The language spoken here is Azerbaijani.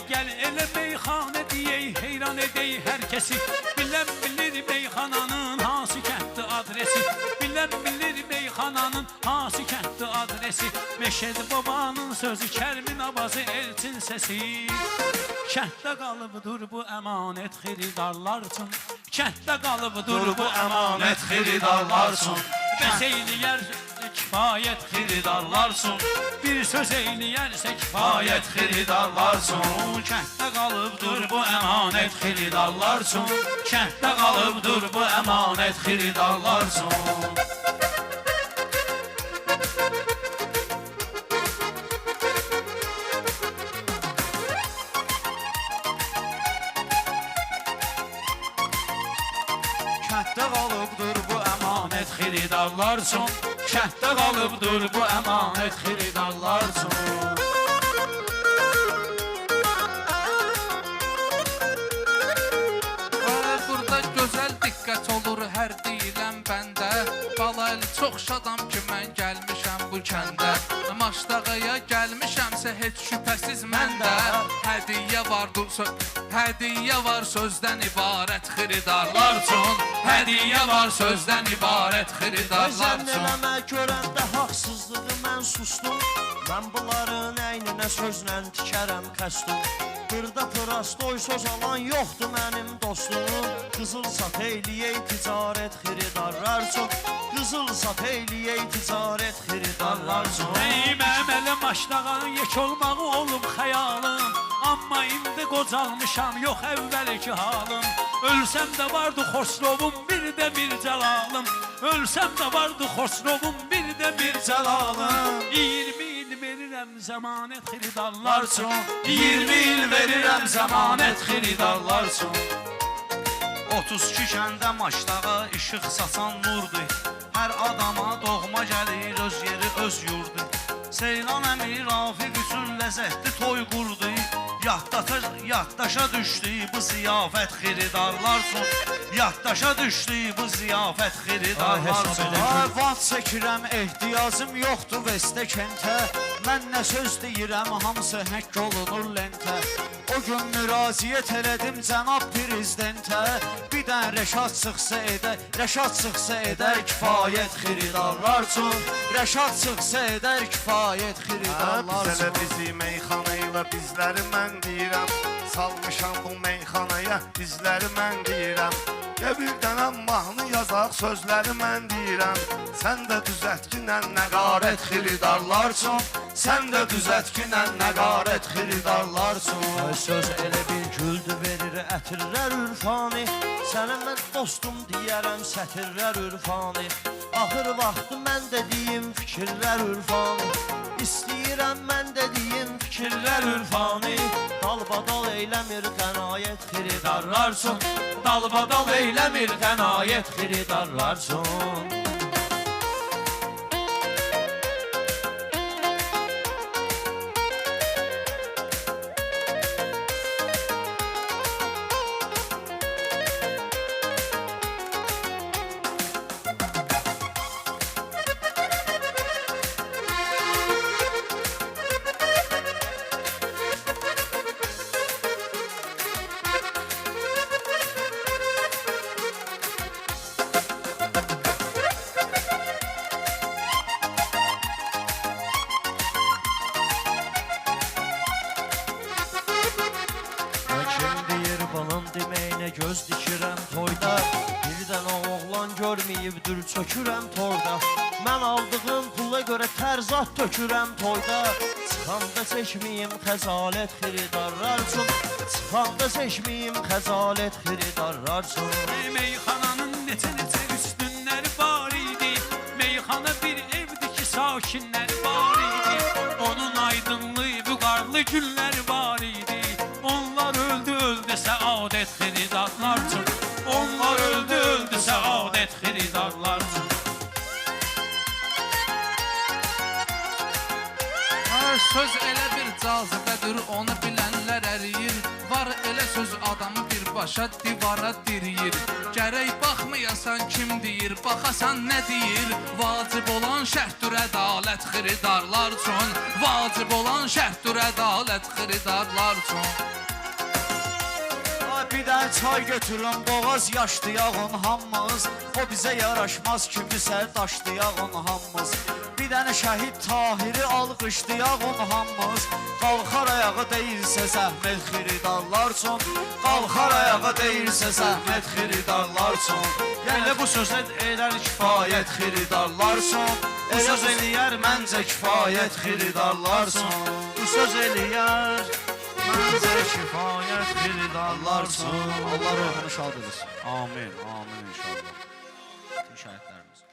gel elə meyxanə deyək, heyran edək hər kəsi. Bilən bilir meyxananın hansı kənddir adresi. Bilən bilir meyxananın hansı kənddir adresi. Meşədi babanın sözü, Kərmin abazı, elçin səsi. Kənddə qalıbdır bu əmanət xiridarlar üçün. Kənddə qalıbdır bu əmanət xiridarlar üçün. Bəs eyləyər kifayət xiridarlar üçün. Bir söz eyləyərsə kifayət xiridarlar üçün. Kənddə qalıbdır bu əmanət xiridarlar üçün. Kənddə qalıbdır bu əmanət xiridarlar üçün. Kənddə qalıbdır bu əmanət xiridarlar üçün. Kənddə qalıbdır bu əmanət xiridarlar üçün. Burada gözəl diqqət olur hər deyilən bəndə. Balaylı çox şadam ki mən gəlmişəm bu kəndə. Maşdağaya gəlmişəmsə heç şübhəsiz məndə. Hədiyyə var sözdən ibarət xiridarlar üçün. Hədiyyə var sözdən ibarət xiridarlar üçün. Zənn eləmə görəndə haqsızlığı mən sustum. Mən bunların əyninə sözlə tikərəm kəstum. Qırda pırastoy söz alan yoxdur mənim dostum. Qızıl sat eyləyək ticarət xiridarlar üçün. Qızıl sat eyləyək ticarət xiridarlar üçün. Mənim əmələ maşdağan yek olmağı olub xəyalım. Amma indi qocalmışam, yox əvvəlki halım. Ölsəm də vardı Xosrovum, bir də bir cəlalım. Ölsəm də vardı Xosrovum, bir də bir cəlalım. 20 il verirəm zəmanət xiridarlar üçün. 20 il verirəm zəmanət xiridarlar üçün. 32 kəndə maşdağa işıq saçan nurdur. Hər adama doğma gəlir öz yeri, öz yurdu. Seylan əmi Rafiq üçün ləzzətli toy qurdu. Yaddaşa düşdü bu ziyafət xiridarlar üçün. Yaddaşa düşdü bu ziyafət xiridarlar üçün. Vat çəkirəm, ehtiyacım yoxdur vestə kəntə. Mən nə söz deyirəm, hamısı həkk olunur lentə. O gün müraciət elədim cənab prezidentə. Bir dən Rəşad çıxsa edər kifayət xiridarlar üçün. Rəşad çıxsa edər kifayət xiridarlar üçün. Bizələ bizi meyxanayla bizləri mən deyirəm. Salmışam bu meyxanaya bizləri mən deyirəm. Qəbirdən mahnı yazaq sözləri mən deyirəm. Sən də düzətkinə nəqarət xiridarlar üçün. Sən də düzətkinə nəqarət xiridarlar üçün. Söz elə bir güldü verir ətirlər ürfani. Sənə mən dostum deyərəm sətirlər ürfani. Axır vaxtı mən də deyim fikirlər ürfani. İstəyirəm mən də deyim fikirlər ürfani. Dalbadal eyləmir qənaət xiridarlar üçün. Dalbadal eyləmir qənaət xiridarlar üçün. Deməyinə göz dikirəm toyda. Birdən o oğlan görməyibdir çökürəm torda. Mən aldığım pula görə tərzat tökürəm toyda. Çıxanda çəkməyim xəzalət xiridarlar üçün. Çıxanda çəkməyim xəzalət xiridarlar üçün. Meyxananın neçə üstünləri var idi. Meyxana bir evdir ki sakinləri var idi. Onun aydınlığı vüqarlı günləri var idi. Onlar öldü səadət xiridarlar üçün. Onlar öldü səadət xiridarlar üçün. Söz elə bir cazibədir, onu bilənlər əriyir. Var elə söz adamı birbaşa divara diriyir. Gərək baxmayasan kim deyir, baxasan nə deyir. Vacib olan şərtdir ədalət xiridarlar üçün. Vacib olan şərtdir ədalət xiridarlar üçün. Bir dənə çay götürün, boğaz yaşlayağın hamımız. O bizə yaraşmaz kimisə daşlayağın hamımız. Bir dənə şəhid Tahiri alqışlayağın hamımız. Qalxar ayağı deyilsə zəhmət xiridarlar üçün. Qalxar ayağı deyilsə zəhmət xiridarlar üçün. Elə bu sözlə elər Kifayət xiridarlar üçün. Bu söz eləyər məncə kifayət xiridarlar üçün. Bu söz eləyər məncə kifayət xiridarlar üçün. Allah ruhunu şad edir. Amin, amin inşallah. Bütün şəhidlərimiz.